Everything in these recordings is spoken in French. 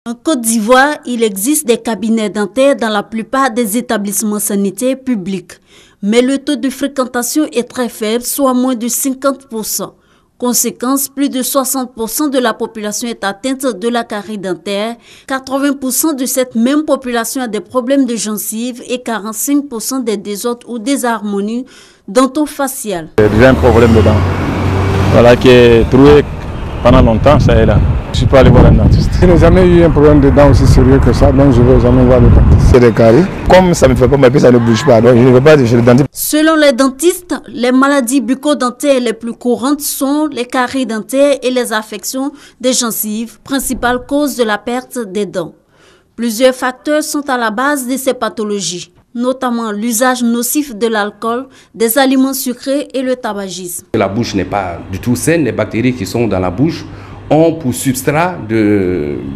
En Côte d'Ivoire, il existe des cabinets dentaires dans la plupart des établissements sanitaires publics. Mais le taux de fréquentation est très faible, soit moins de 50%. Conséquence, plus de 60% de la population est atteinte de la carie dentaire, 80% de cette même population a des problèmes de gencives et 45% des désordres ou désharmonies dentofaciales. J'ai déjà un problème de dents, voilà, qui est trouvé pendant longtemps, ça est là. Je ne suis pas allé voir un dentiste. Je n'ai jamais eu un problème de dents aussi sérieux que ça, donc je ne vais jamais voir le dentiste. C'est des caries. Comme ça ne me fait pas mal, ça ne bouge pas, donc je ne vais pas chez le dentiste. Selon les dentistes, les maladies bucco-dentaires les plus courantes sont les caries dentaires et les affections des gencives, principales causes de la perte des dents. Plusieurs facteurs sont à la base de ces pathologies, notamment l'usage nocif de l'alcool, des aliments sucrés et le tabagisme. La bouche n'est pas du tout saine, les bactéries qui sont dans la bouche ont pour substrat,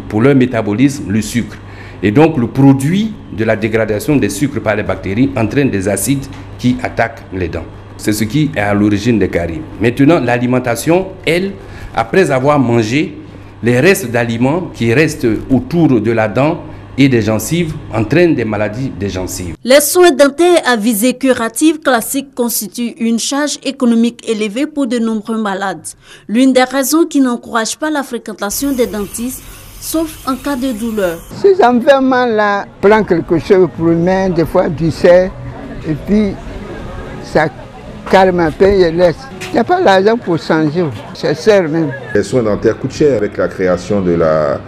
pour leur métabolisme, le sucre. Et donc le produit de la dégradation des sucres par les bactéries entraîne des acides qui attaquent les dents. C'est ce qui est à l'origine des caries. Maintenant, l'alimentation, elle, après avoir mangé, les restes d'aliments qui restent autour de la dent et des gencives entraînent des maladies des gencives. Les soins dentaires à visée curative classique constituent une charge économique élevée pour de nombreux malades. L'une des raisons qui n'encourage pas la fréquentation des dentistes, sauf en cas de douleur. Si ça me fait mal là, je prends quelque chose pour les mains, des fois du sel, et puis ça calme un peu et laisse. Il n'y a pas l'argent pour changer, ça sert même. Les soins dentaires coûtent cher. Avec la création de la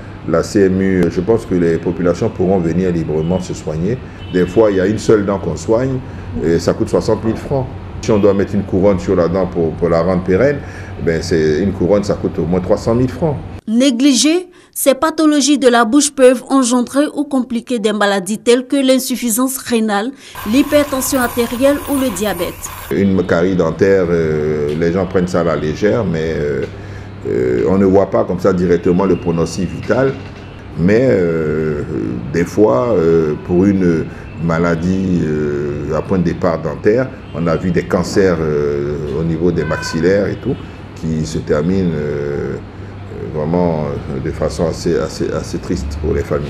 CMU, je pense que les populations pourront venir librement se soigner. Des fois, il y a une seule dent qu'on soigne et ça coûte 60 000 francs. Si on doit mettre une couronne sur la dent pour la rendre pérenne, ben une couronne, ça coûte au moins 300 000 francs. Négligées, ces pathologies de la bouche peuvent engendrer ou compliquer des maladies telles que l'insuffisance rénale, l'hypertension artérielle ou le diabète. Une carie dentaire, les gens prennent ça à la légère, mais on ne voit pas comme ça directement le pronostic vital. Mais des fois, pour une maladie à point de départ dentaire, on a vu des cancers au niveau des maxillaires et tout, qui se terminent vraiment de façon assez triste pour les familles.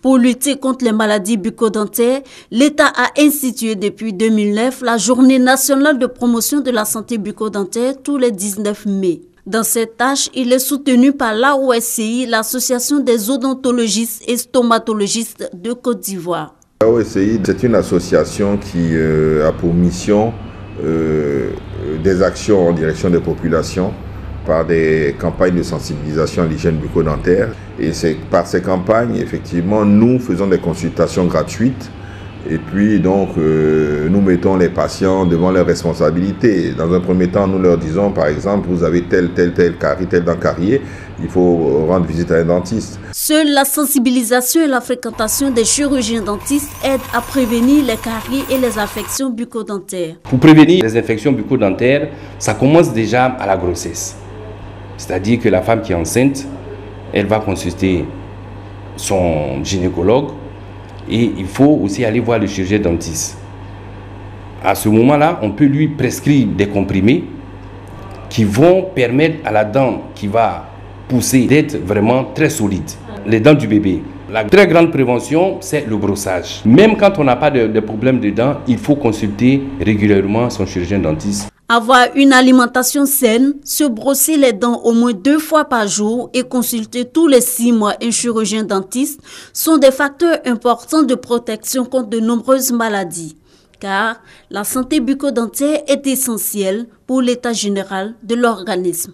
Pour lutter contre les maladies bucco-dentaires, l'État a institué depuis 2009 la Journée nationale de promotion de la santé bucco-dentaire tous les 19 mai. Dans cette tâche, il est soutenu par l'AOSCI, l'Association des odontologistes et stomatologistes de Côte d'Ivoire. L'AOSCI, c'est une association qui a pour mission des actions en direction des populations par des campagnes de sensibilisation à l'hygiène bucco-dentaire. Et c'est par ces campagnes, effectivement, nous faisons des consultations gratuites. Et puis, donc, nous mettons les patients devant leurs responsabilités. Dans un premier temps, nous leur disons, par exemple, vous avez telle carie, tel dent cariée, il faut rendre visite à un dentiste. Seule la sensibilisation et la fréquentation des chirurgiens dentistes aident à prévenir les caries et les infections bucco-dentaires. Pour prévenir les infections bucco-dentaires, ça commence déjà à la grossesse. C'est-à-dire que la femme qui est enceinte, elle va consulter son gynécologue et il faut aussi aller voir le chirurgien dentiste. À ce moment-là, on peut lui prescrire des comprimés qui vont permettre à la dent qui va pousser d'être vraiment très solide. Les dents du bébé. La très grande prévention, c'est le brossage. Même quand on n'a pas de problème de dents, il faut consulter régulièrement son chirurgien dentiste. Avoir une alimentation saine, se brosser les dents au moins 2 fois par jour et consulter tous les 6 mois un chirurgien dentiste sont des facteurs importants de protection contre de nombreuses maladies. Car la santé bucco-dentaire est essentielle pour l'état général de l'organisme.